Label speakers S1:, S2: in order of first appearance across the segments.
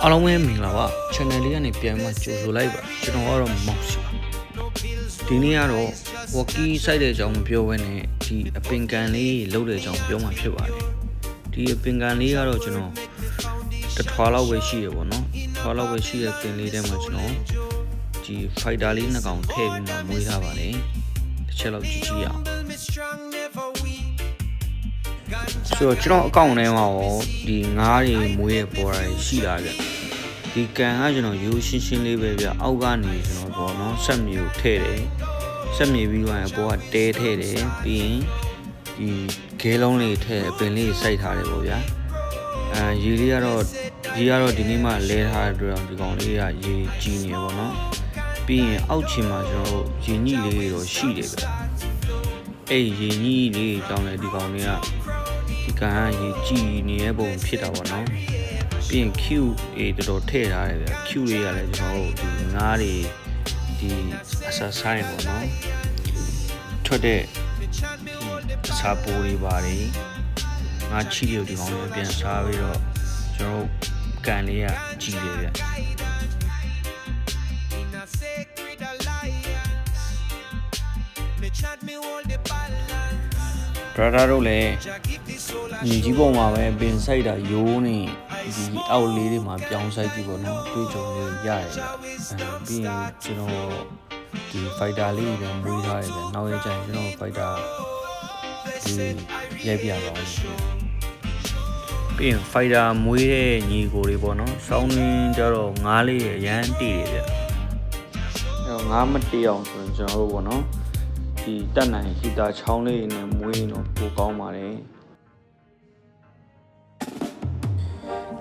S1: အားလုံးပဲမင်္ဂလာပါ channel လေးကနေပြန်မှကြိုဆိုလိုက်ပါကျွန်တော်ကတော့မောက်စီပါဒီနေ့ကတော့ walkie စိုက်တဲ့အကြောင်းမပြောဘဲနဲ့ဒီအပင်ကန်လေးလှုပ်တဲ့အကြောင်းပြောမှဖြစ်ပါတယ်ဒီအပင်ကန်လေးကတော့ကျွန်တော်တစ်ထွားလောက်ပဲရှိရပေါ့နော်ထွားလောက်ပဲရှိတဲ့ပင်လေးထဲမှာကျွန်တော်ဒီ fighter လေးနှစ်ကောင်ထည့်ပြီးမှမွေးထားပါတယ်တစ်ချက်လောက်ကြည့်ကြည့်ရအောင်ဆိုတော့ကျွန်တော်အကောင့်ထဲမှာရောဒီငါးတွေမွေးရပေါ်တာရှိတာဗျဒီကန်ကကျွန်တော်ရိုးရှင်းရှင်းလေးပဲဗျအောက်ကနေကျွန်တော်ပေါ့နော်ဆက်မြေကိုထည့်တယ်ဆက်မြေပြီးတော့အပေါ်ကတဲထည့်တယ်ပြီးရင်ဒီခဲလုံးလေးထည့်အပင်လေးစိုက်ထားတယ်ပေါ့ဗျာရေလေးကတော့ဒီနေ့မှလဲထားတဲ့အတွက်ဒီကောင်လေးကရေကြီးနေပေါ့နော်ပြီးရင်အောက်ခြေမှာကျွန်တော်ရေညှိလေးတော့ရှိတယ်ဗျအဲ့ရေညှိလေးတောင်းလဲဒီကောင်လေးကဒီကန်ကရေကြည်နေတဲ့ပုံဖြစ်တာပေါ့နော်ပြီးရင် Q တော်တော်ထည့်ထားတယ်ဗျ Q တွေကလည်းကျွန်တော်တို့ဒီငါးတွေဒီအစားဆိုင်ပေါ့နော်ထွက်တဲ့ဒီစားပိုးတွေပါတယ်ငါချီတွေဒီကောင်လေးပြန်စားပြီးတော့ကျွန်တော်တို့ကန်လေးကကြည်တယ်ဗျဘရာဒါတို့လည်းညီကြီးပုံမှာပဲပင်ဆိုင်တာရိုးနေဒီအောက်လေးတွေမှာပြောင်းဆိုင်ကြည့်ပေါ့နော်တွေးကြုံလေးရတယ်ပြီးရင်ကျွန်တော်ဒီ fighter လေးတွေမွေးထားရတယ်နောက်ရကျရင်ကျွန်တော် fighter ဒီရိုက်ပြပါအောင်ပြီးရင် fighter မွေးတဲ့ညီကိုတွေပေါ့နော်စောင်းရင်းကြတော့ငါးလေးရမ်းတည်တယ်ဗျငါးမတည်အောင်ဆိုရင်ကျွန်တော်တို့ပေါ့နော်ဒီတက်နိုင်ဟီတာချောင်းလေးနဲ့မွေးရင်တော့ပိုကောင်းပါတယ်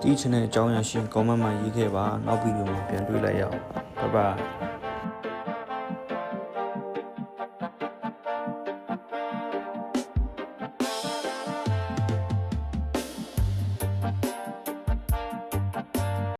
S1: ဒီ channel အကြောင်းအရာရှင် comment မှာရေးခဲ့ပါနောက်ဗီဒီယိုမှာပြန်တွေ့လိုက်ရအောင် bye bye